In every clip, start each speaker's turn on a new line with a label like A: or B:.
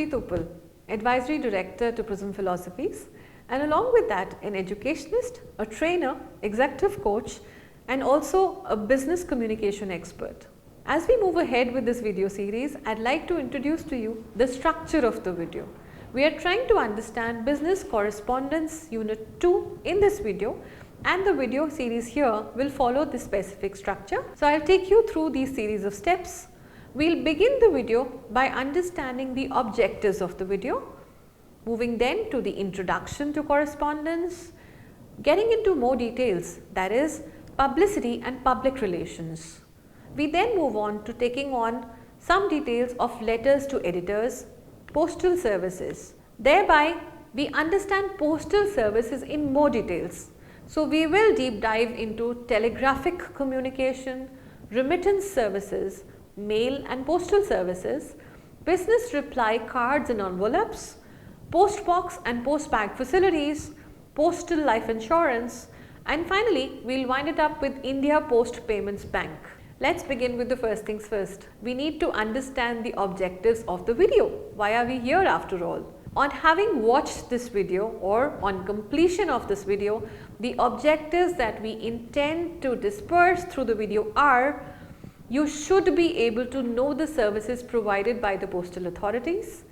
A: Gayatri Tupal, Advisory Director to Prism Philosophies, and along with that an educationist, a trainer, executive coach and also a business communication expert. As we move ahead with this video series, I'd like to introduce to you the structure of the video. We are trying to understand Business Correspondence Unit 2 in this video, and the video series here will follow this specific structure. So I'll take you through these series of steps. We'll begin the video by understanding the objectives of the video, moving then to the introduction to correspondence, getting into more details, that is publicity and public relations. We then move on to taking on some details of letters to editors, Postal Services. Thereby we understand Postal Services in more details. So we will deep dive into telegraphic communication, remittance services, mail and postal services, business reply cards and envelopes, post box and post bag facilities, postal life insurance, and finally we'll wind it up with India Post Payments Bank. Let's begin with the first things first. We need to understand the objectives of the video. Why are we here after all? On having watched this video or on completion of this video, the objectives that we intend to disperse through the video are: you should be able to know the services provided by the postal authorities.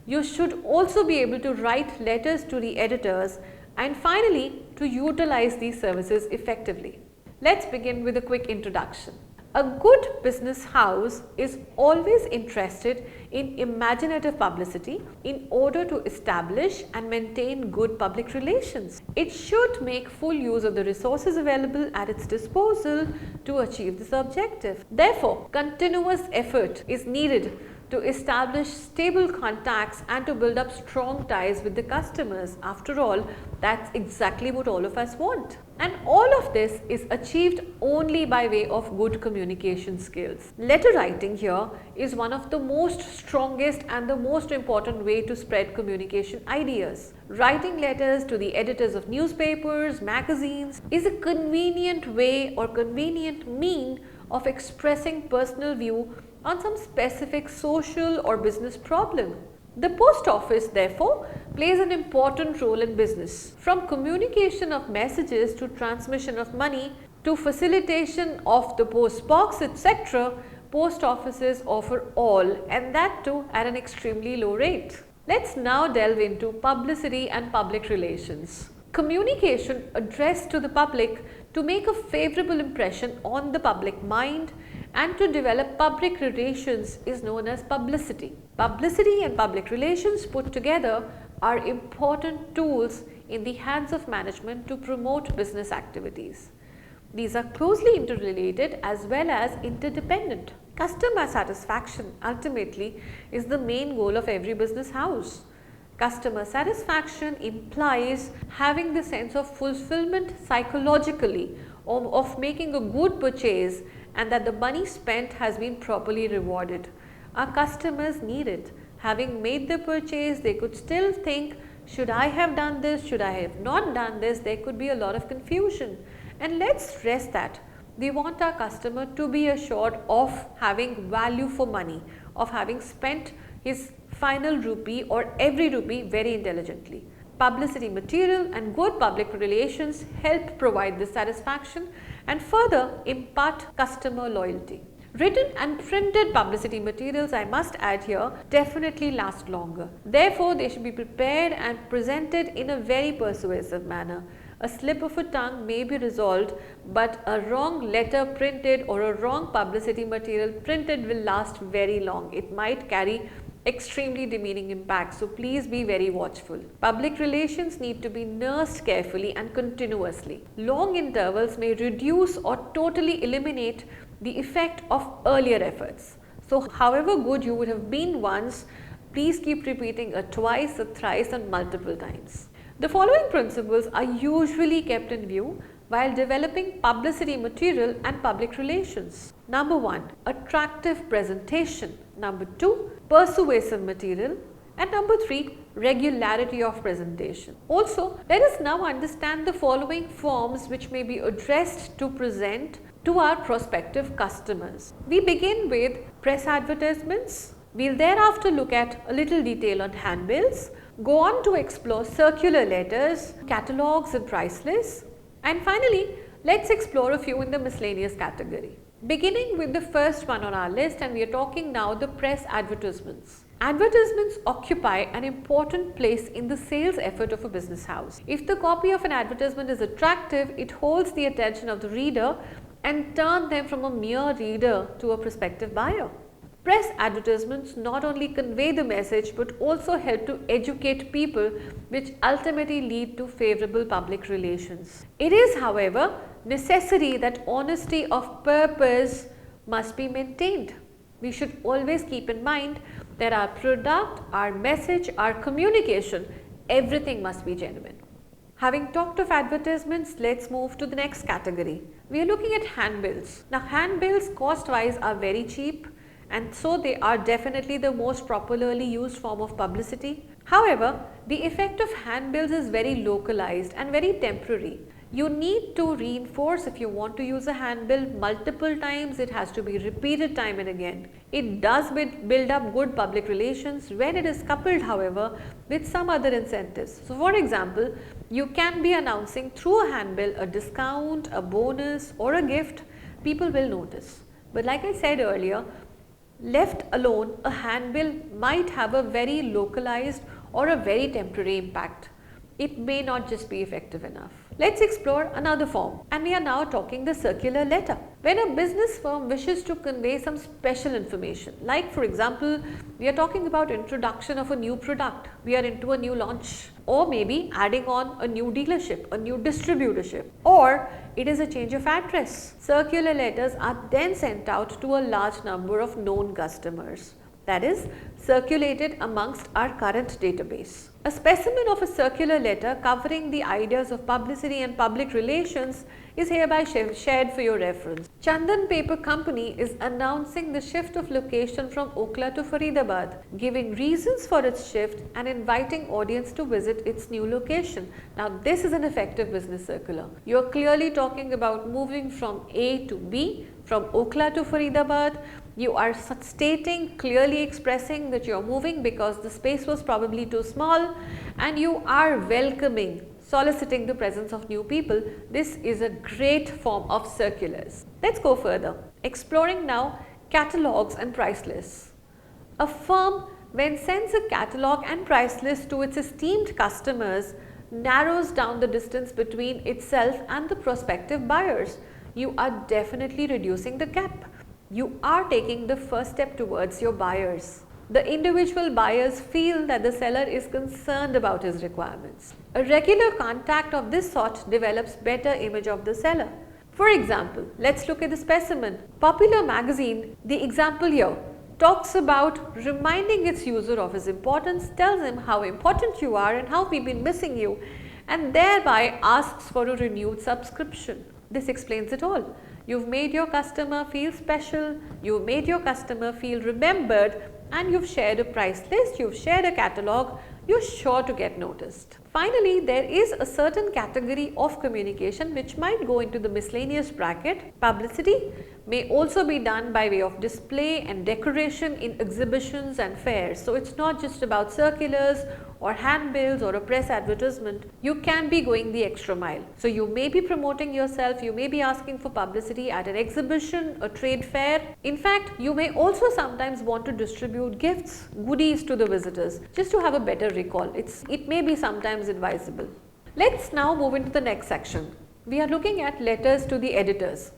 A: You should also be able to write letters to the editors, and finally to utilize these services effectively. Let's begin with a quick introduction. A good business house is always interested in imaginative publicity in order to establish and maintain good public relations. It should make full use of the resources available at its disposal to achieve this objective. Therefore, continuous effort is needed to establish stable contacts and to build up strong ties with the customers. After all, that's exactly what all of us want. And all of this is achieved only by way of good communication skills. Letter writing here is one of the most strongest and the most important way to spread communication ideas. Writing letters to the editors of newspapers, magazines is a convenient way or convenient mean of expressing personal view on some specific social or business problem. The post office therefore plays an important role in business. From communication of messages to transmission of money to facilitation of the post box, etc., post offices offer all, and that too at an extremely low rate. Let's now delve into publicity and public relations. Communication addressed to the public to make a favorable impression on the public mind and to develop public relations is known as publicity. Publicity and public relations put together are important tools in the hands of management to promote business activities. These are closely interrelated as well as interdependent. Customer satisfaction ultimately is the main goal of every business house. Customer satisfaction implies having the sense of fulfillment psychologically of making a good purchase and that the money spent has been properly rewarded. Our customers need it. Having made the purchase, they could still think, should I have done this, should I have not done this? There could be a lot of confusion. And let's stress that. We want our customer to be assured of having value for money, of having spent his final rupee or every rupee very intelligently. Publicity material and good public relations help provide this satisfaction and further impart customer loyalty. Written and printed publicity materials, I must add here, definitely last longer. Therefore, they should be prepared and presented in a very persuasive manner. A slip of a tongue may be resolved, but a wrong letter printed or a wrong publicity material printed will last very long. It might carry extremely demeaning impact, so please be very watchful. Public relations need to be nursed carefully and continuously. Long intervals may reduce or totally eliminate the effect of earlier efforts. So however good you would have been once, please keep repeating it twice, a thrice and multiple times. The following principles are usually kept in view while developing publicity material and public relations. Number 1, attractive presentation. Number 2, persuasive material. And number 3, regularity of presentation. Also, let us now understand the following forms which may be addressed to present to our prospective customers. We begin with press advertisements, We'll thereafter look at a little detail on handbills, go on to explore circular letters, catalogs and price lists, and finally, let's explore a few in the miscellaneous category. Beginning with the first one on our list, and we are talking now the press advertisements. Advertisements occupy an important place in the sales effort of a business house. If the copy of an advertisement is attractive, it holds the attention of the reader and turns them from a mere reader to a prospective buyer. Press advertisements not only convey the message but also help to educate people, which ultimately lead to favorable public relations. It is, however, necessary that honesty of purpose must be maintained. We should always keep in mind that our product, our message, our communication, everything must be genuine. Having talked of advertisements, let's move to the next category. We are looking at handbills. Now, handbills cost-wise are very cheap, and so they are definitely the most popularly used form of publicity. However, the effect of handbills is very localized and very temporary. You need to reinforce, if you want to use a handbill multiple times, it has to be repeated time and again. It does build up good public relations when it is coupled, however, with some other incentives. So for example, you can be announcing through a handbill a discount, a bonus or a gift. People will notice. But like I said earlier, left alone, a handbill might have a very localized or a very temporary impact. It may not just be effective enough. Let's explore another form, and we are now talking the circular letter. When a business firm wishes to convey some special information, like for example, we are talking about introduction of a new product, we are into a new launch, or maybe adding on a new dealership, a new distributorship, or it is a change of address. Circular letters are then sent out to a large number of known customers, that is, circulated amongst our current database. A specimen of a circular letter covering the ideas of publicity and public relations is hereby shared for your reference. Chandan Paper Company is announcing the shift of location from Okla to Faridabad, giving reasons for its shift and inviting audience to visit its new location. Now, this is an effective business circular. You are clearly talking about moving from A to B, from Okla to Faridabad. You are stating, clearly expressing that you are moving because the space was probably too small, and you are welcoming, soliciting the presence of new people. This is a great form of circulars. Let's go further, exploring now catalogs and price lists. A firm, when sends a catalog and price list to its esteemed customers, narrows down the distance between itself and the prospective buyers. You are definitely reducing the gap. You are taking the first step towards your buyers. The individual buyers feel that the seller is concerned about his requirements. A regular contact of this sort develops better image of the seller. For example, let's look at the specimen. Popular magazine, the example here, talks about reminding its user of his importance, tells him how important you are and how we've been missing you, and thereby asks for a renewed subscription. This explains it all. You've made your customer feel special, you've made your customer feel remembered, and you've shared a price list, you've shared a catalog, you're sure to get noticed. Finally, there is a certain category of communication which might go into the miscellaneous bracket. Publicity may also be done by way of display and decoration in exhibitions and fairs. So it's not just about circulars or handbills or a press advertisement. You can be going the extra mile. So you may be promoting yourself, you may be asking for publicity at an exhibition, a trade fair. In fact, you may also sometimes want to distribute gifts, goodies to the visitors just to have a better recall. It may be sometimes advisable. Let's now move into the next section. We are looking at letters to the editors.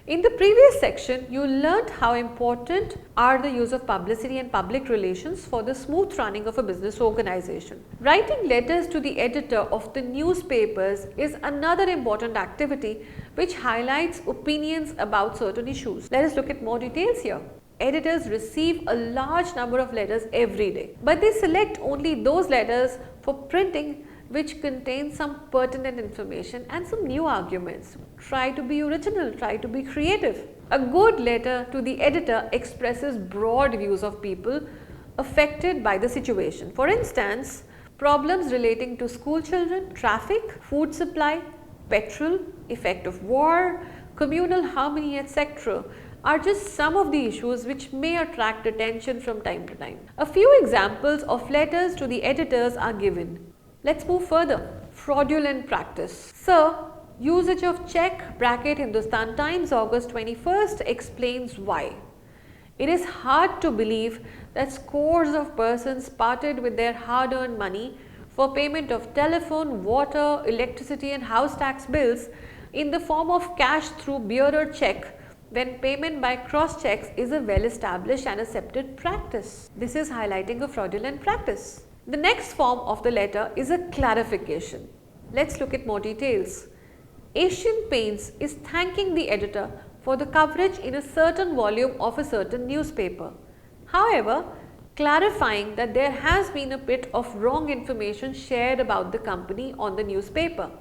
A: In the previous section, you learnt how important are the use of publicity and public relations for the smooth running of a business organization. Writing letters to the editor of the newspapers is another important activity which highlights opinions about certain issues. Let us look at more details here. Editors receive a large number of letters every day, but they select only those letters for printing which contain some pertinent information and some new arguments. Try to be original, try to be creative. A good letter to the editor expresses broad views of people affected by the situation. For instance, problems relating to school children, traffic, food supply, petrol, effect of war, communal harmony, etc. are just some of the issues which may attract attention from time to time. A few examples of letters to the editors are given. Let's move further. Fraudulent practice. Sir, usage of check bracket Hindustan Times August 21st explains why. It is hard to believe that scores of persons parted with their hard-earned money for payment of telephone, water, electricity and house tax bills in the form of cash through bearer check when payment by cross checks is a well-established and accepted practice. This is highlighting a fraudulent practice. The next form of the letter is a clarification. Let's look at more details. Asian Paints is thanking the editor for the coverage in a certain volume of a certain newspaper. However, clarifying that there has been a bit of wrong information shared about the company on the newspaper.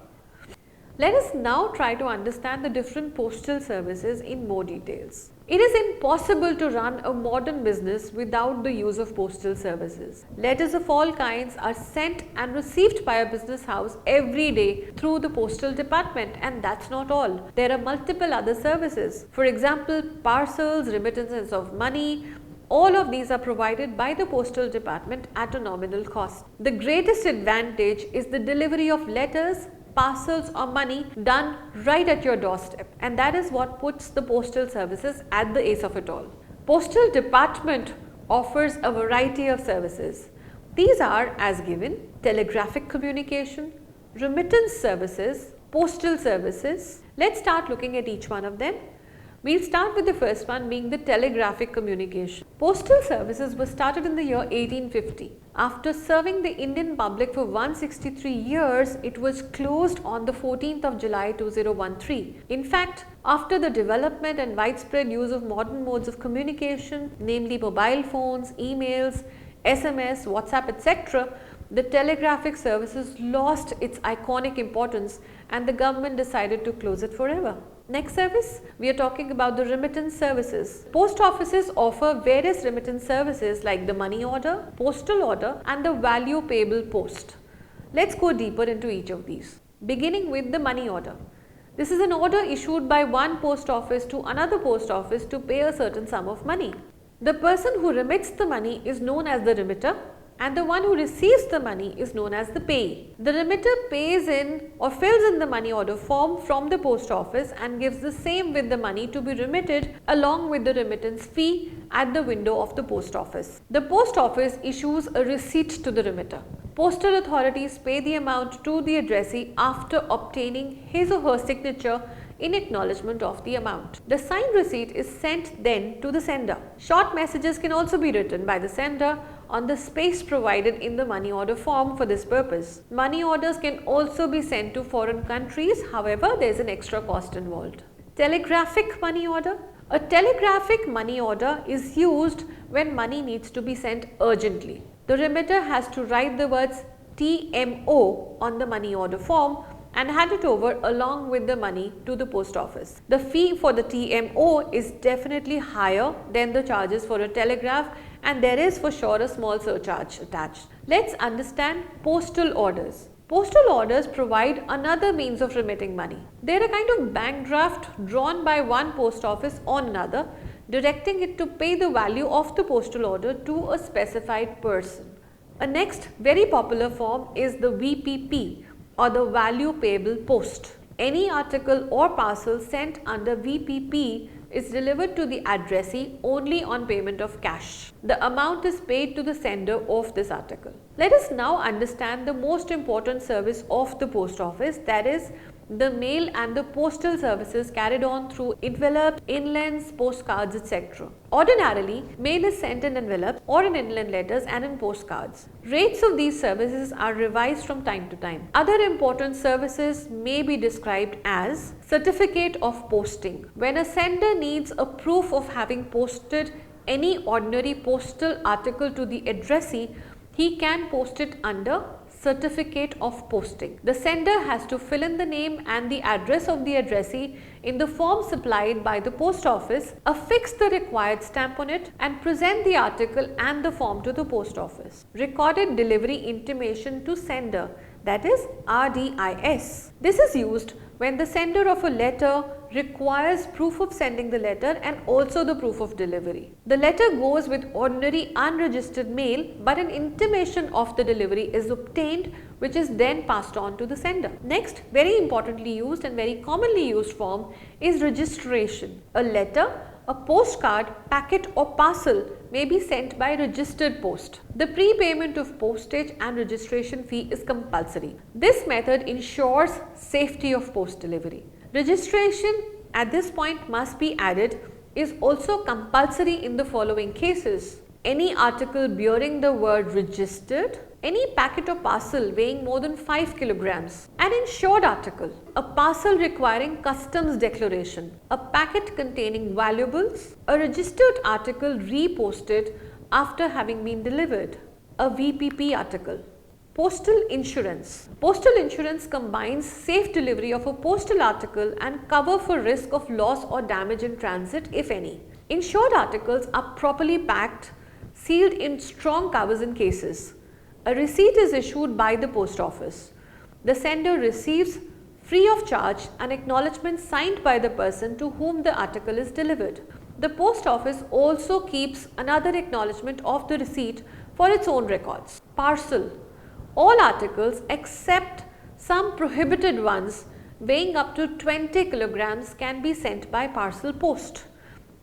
A: Let us now try to understand the different postal services in more details. It is impossible to run a modern business without the use of postal services. Letters of all kinds are sent and received by a business house every day through the postal department, and that's not all. There are multiple other services. For example, parcels, remittances of money. All of these are provided by the postal department at a nominal cost. The greatest advantage is the delivery of letters, parcels or money done right at your doorstep, and that is what puts the postal services at the ace of it all. Postal department offers a variety of services. These are as given: telegraphic communication, remittance services, postal services. Let's start looking at each one of them. We'll start with the first one being the telegraphic communication. Postal services was started in the year 1850. After serving the Indian public for 163 years, it was closed on the 14th of July 2013. In fact, after the development and widespread use of modern modes of communication, namely mobile phones, emails, SMS, WhatsApp, etc., the telegraphic services lost its iconic importance and the government decided to close it forever. Next service, we are talking about the remittance services. Post offices offer various remittance services like the money order, postal order and the value payable post. Let's go deeper into each of these. Beginning with the money order. This is an order issued by one post office to another post office to pay a certain sum of money. The person who remits the money is known as the remitter, and the one who receives the money is known as the payee. The remitter pays in or fills in the money order form from the post office and gives the same with the money to be remitted along with the remittance fee at the window of the post office. The post office issues a receipt to the remitter. Postal authorities pay the amount to the addressee after obtaining his or her signature in acknowledgement of the amount. The signed receipt is sent then to the sender. Short messages can also be written by the sender on the space provided in the money order form for this purpose. Money orders can also be sent to foreign countries, however, there is an extra cost involved. Telegraphic money order. A telegraphic money order is used when money needs to be sent urgently. The remitter has to write the words TMO on the money order form and hand it over along with the money to the post office. The fee for the TMO is definitely higher than the charges for a telegraph, and there is for sure a small surcharge attached. Let's understand postal orders. Postal orders provide another means of remitting money. They are a kind of bank draft drawn by one post office on another, directing it to pay the value of the postal order to a specified person. A next very popular form is the VPP, or the value payable post. Any article or parcel sent under VPP is delivered to the addressee only on payment of cash. The amount is paid to the sender of this article. Let us now understand the most important service of the post office, that is the mail and the postal services carried on through envelopes, inlands, postcards, etc. Ordinarily, mail is sent in envelopes or in inland letters and in postcards. Rates of these services are revised from time to time. Other important services may be described as certificate of posting. When a sender needs a proof of having posted any ordinary postal article to the addressee, he can post it under certificate of posting. The sender has to fill in the name and the address of the addressee in the form supplied by the post office, affix the required stamp on it and present the article and the form to the post office. Recorded delivery intimation to sender that is RDIS. This is used when the sender of a letter requires proof of sending the letter and also the proof of delivery. The letter goes with ordinary unregistered mail, but an intimation of the delivery is obtained, which is then passed on to the sender. Next, very importantly used and very commonly used form is registration. A letter, a postcard, packet or parcel may be sent by registered post. The prepayment of postage and registration fee is compulsory. This method ensures safety of post delivery. Registration at this point must be added is also compulsory in the following cases: any article bearing the word registered, any packet or parcel weighing more than 5 kilograms, an insured article, a parcel requiring customs declaration, a packet containing valuables, a registered article reposted after having been delivered, a VPP article. Postal insurance. Postal insurance combines safe delivery of a postal article and cover for risk of loss or damage in transit, if any. Insured articles are properly packed, sealed in strong covers and cases. A receipt is issued by the post office. The sender receives free of charge an acknowledgement signed by the person to whom the article is delivered. The post office also keeps another acknowledgement of the receipt for its own records. Parcel. All articles except some prohibited ones weighing up to 20 kilograms can be sent by parcel post.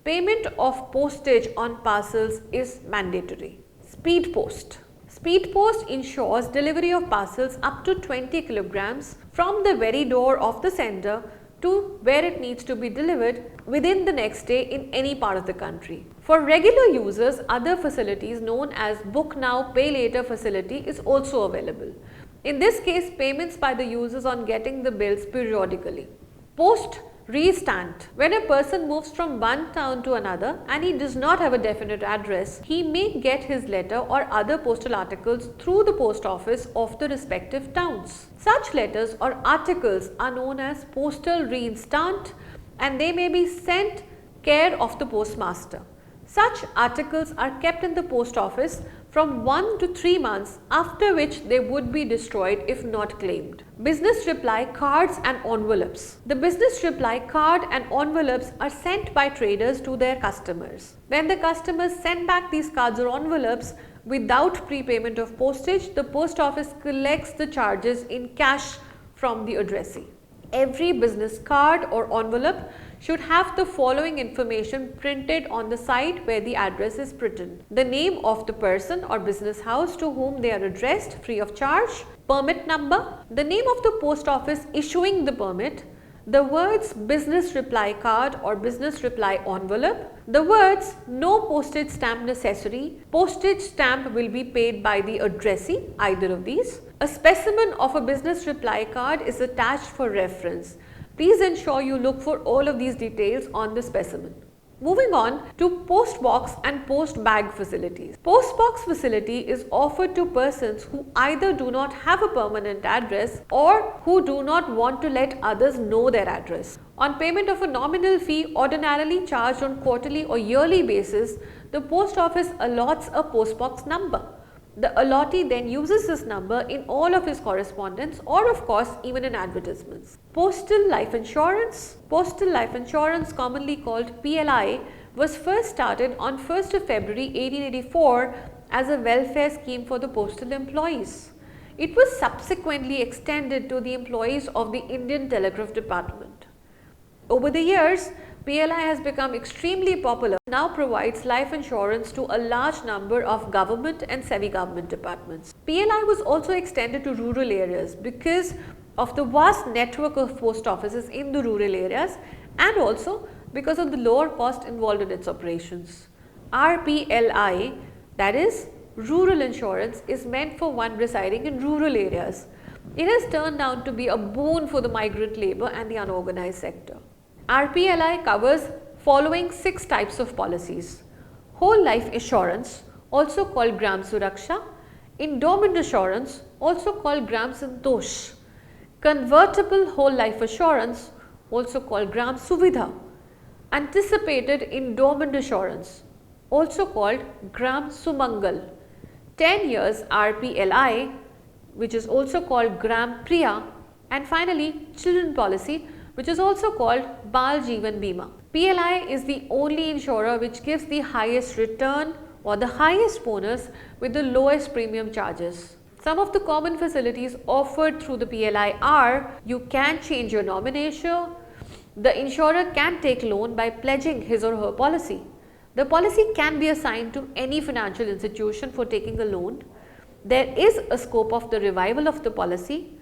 A: Payment of postage on parcels is mandatory. Speed post. Speed post ensures delivery of parcels up to 20 kilograms from the very door of the sender to where it needs to be delivered within the next day in any part of the country. For regular users, other facilities known as Book Now, Pay Later facility is also available. In this case, payments by the users on getting the bills periodically. Post Restaunt. When a person moves from one town to another and he does not have a definite address, he may get his letter or other postal articles through the post office of the respective towns. Such letters or articles are known as postal Restaunt and they may be sent care of the postmaster. Such articles are kept in the post office from 1 to 3 months, after which they would be destroyed if not claimed. Business reply cards and envelopes. The business reply card and envelopes are sent by traders to their customers. When the customers send back these cards or envelopes without prepayment of postage, the post office collects the charges in cash from the addressee. Every business card or envelope should have the following information printed on the side where the address is written: the name of the person or business house to whom they are addressed free of charge, permit number, the name of the post office issuing the permit, the words business reply card or business reply envelope, the words no postage stamp necessary, postage stamp will be paid by the addressee, either of these. A specimen of a business reply card is attached for reference. Please ensure you look for all of these details on the specimen. Moving on to post box and post bag facilities. Post box facility is offered to persons who either do not have a permanent address or who do not want to let others know their address. On payment of a nominal fee ordinarily charged on quarterly or yearly basis, the post office allots a post box number. The allottee then uses this number in all of his correspondence or of course even in advertisements. Postal life insurance. Postal life insurance, commonly called PLI, was first started on 1st of February 1884 as a welfare scheme for the postal employees. It was subsequently extended to the employees of the Indian Telegraph Department. Over the years, PLI has become extremely popular, now provides life insurance to a large number of government and semi-government departments. PLI was also extended to rural areas because of the vast network of post offices in the rural areas and also because of the lower cost involved in its operations. RPLI, that is rural insurance, is meant for one residing in rural areas. It has turned out to be a boon for the migrant labour and the unorganized sector. RPLI covers following 6 types of policies: whole life insurance, also called Gram Suraksha, endowment insurance, also called Gram Santosh, convertible whole life assurance, also called Gram Suvidha, anticipated endowment insurance, also called Gram Sumangal, 10 years RPLI, which is also called Gram Priya, and finally children policy, which is also called Bal Jeevan Bima. PLI is the only insurer which gives the highest return or the highest bonus with the lowest premium charges. Some of the common facilities offered through the PLI are: you can change your nomination, the insurer can take loan by pledging his or her policy, the policy can be assigned to any financial institution for taking a loan, there is a scope of the revival of the policy,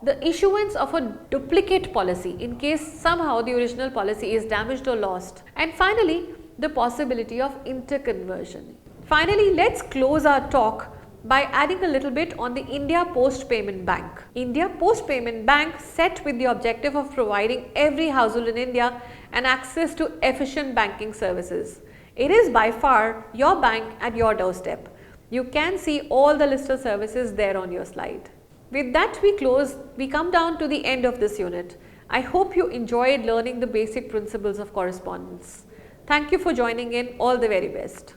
A: the issuance of a duplicate policy in case somehow the original policy is damaged or lost, and finally the possibility of interconversion. Finally, let's close our talk by adding a little bit on the India Post Payment Bank. India Post Payment Bank set with the objective of providing every household in India an access to efficient banking services. It is by far your bank at your doorstep. You can see all the list of services there on your slide. With that we come down to the end of this unit. I hope you enjoyed learning the basic principles of correspondence. Thank you for joining in. All the very best.